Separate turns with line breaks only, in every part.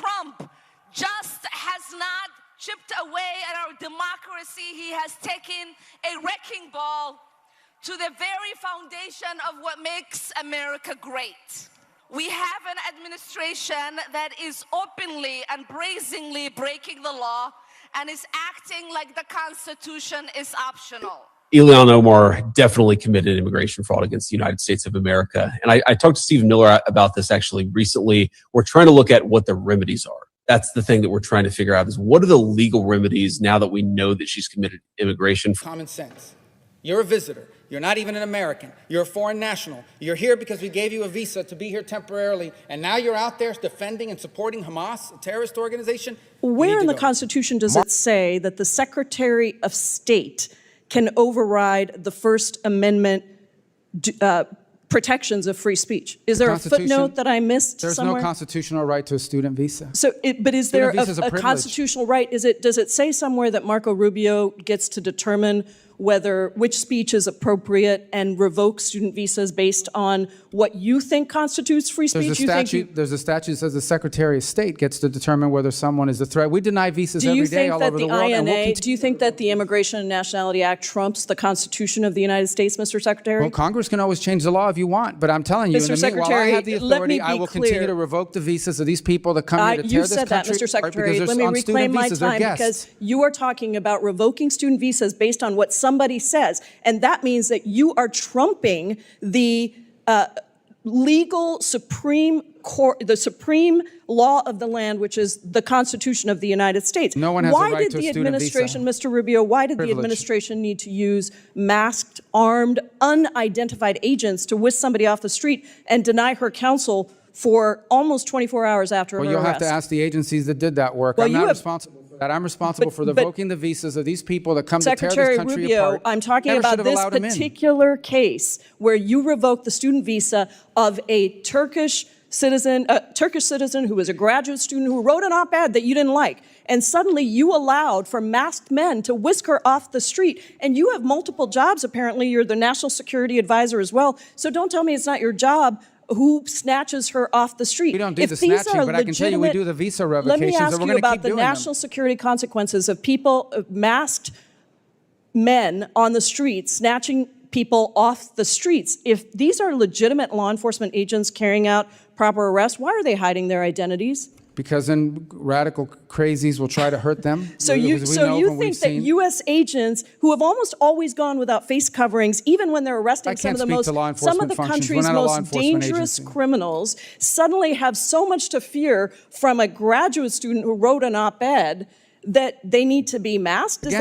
Trump just has not chipped away at our democracy. He has taken a wrecking ball to the very foundation of what makes America great. We have an administration that is openly and brazenly breaking the law and is acting like the Constitution is optional.
Ilhan Omar definitely committed immigration fraud against the United States of America. And I talked to Stephen Miller about this actually recently. We're trying to look at what the remedies are. That's the thing that we're trying to figure out is what are the legal remedies now that we know that she's committed immigration fraud?
Common sense. You're a visitor. You're not even an American. You're a foreign national. You're here because we gave you a visa to be here temporarily, and now you're out there defending and supporting Hamas, a terrorist organization?
Where in the Constitution does it say that the Secretary of State can override the First Amendment protections of free speech? Is there a footnote that I missed somewhere?
There's no constitutional right to a student visa.
So, but is there a constitutional right? Does it say somewhere that Marco Rubio gets to determine which speech is appropriate and revoke student visas based on what you think constitutes free speech?
There's a statute that says the Secretary of State gets to determine whether someone is a threat. We deny visas every day all over the world.
Do you think that the Immigration and Nationality Act trumps the Constitution of the United States, Mr. Secretary?
Well, Congress can always change the law if you want, but I'm telling you,
Mr. Secretary,
while I have the authority, I will continue to revoke the visas of these people that come here to tear this country apart.
You said that, Mr. Secretary. Let me reclaim my time because you are talking about revoking student visas based on what somebody says. And that means that you are trumping the legal Supreme Court, the supreme law of the land, which is the Constitution of the United States.
No one has a right to a student visa.
Mr. Rubio, why did the administration need to use masked, armed, unidentified agents to whisk somebody off the street and deny her counsel for almost 24 hours after her arrest?
Well, you'll have to ask the agencies that did that work. I'm not responsible for that. I'm responsible for revoking the visas of these people that come to tear this country apart.
I'm talking about this particular case where you revoked the student visa of a Turkish citizen who was a graduate student who wrote an op-ed that you didn't like. And suddenly you allowed for masked men to whisk her off the street. And you have multiple jobs, apparently. You're the national security advisor as well. So don't tell me it's not your job. Who snatches her off the street?
We don't do the snatching, but I can tell you we do the visa revocations.
Let me ask you about the national security consequences of people, masked men on the streets, snatching people off the streets. If these are legitimate law enforcement agents carrying out proper arrests, why are they hiding their identities?
Because then radical crazies will try to hurt them.
So you think that U.S. agents who have almost always gone without face coverings, even when they're arresting some of the country's most dangerous criminals, suddenly have so much to fear from a graduate student who wrote an op-ed that they need to be masked? Is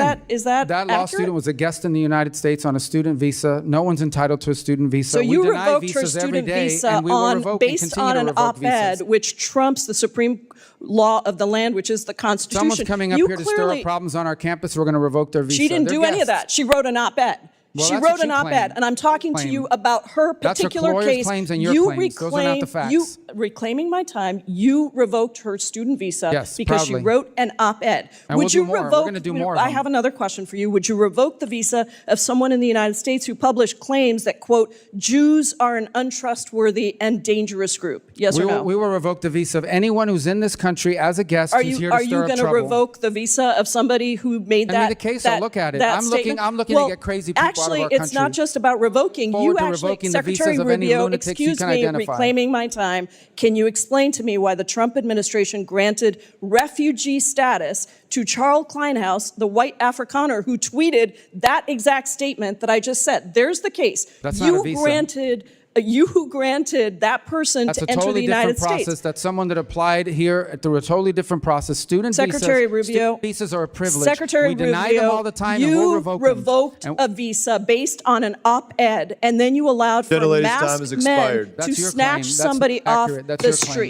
that
that law student was a guest in the United States on a student visa. No one's entitled to a student visa.
So you revoked her student visa based on an op-ed which trumps the supreme law of the land, which is the Constitution.
Someone's coming up here to stir up problems on our campus. We're going to revoke their visa.
She didn't do any of that. She wrote an op-ed.
Well,
she wrote an op-ed, and I'm talking to you about her particular case.
Claims and your claims. Those are not the facts.
Reclaiming my time, you revoked her student visa because she
proudly.
wrote an op-ed.
Would you revoke? We're going to do more.
I have another question for you. Would you revoke the visa of someone in the United States who published claims that, quote, Jews are an untrustworthy and dangerous group? Yes or no?
We will revoke the visa of anyone who's in this country as a guest who's here to stir up trouble.
Are you going to revoke the visa of somebody who made that?
Send me the case. I'll look at it. I'm looking to get crazy people out of our country.
Actually, it's not just about revoking. You actually, Secretary Rubio, excuse me, reclaiming my time. Can you explain to me why the Trump administration granted refugee status to Charles Kleinhaus, the white Afrikaner who tweeted that exact statement that I just said? There's the case.
That's not a visa.
You granted that person to enter the United States.
That's someone that applied here through a totally different process. Student visas are a privilege.
Secretary Rubio,
deny them all the time and we'll revoke them.
Revoked a visa based on an op-ed, and then you allowed for masked men to snatch somebody off the street.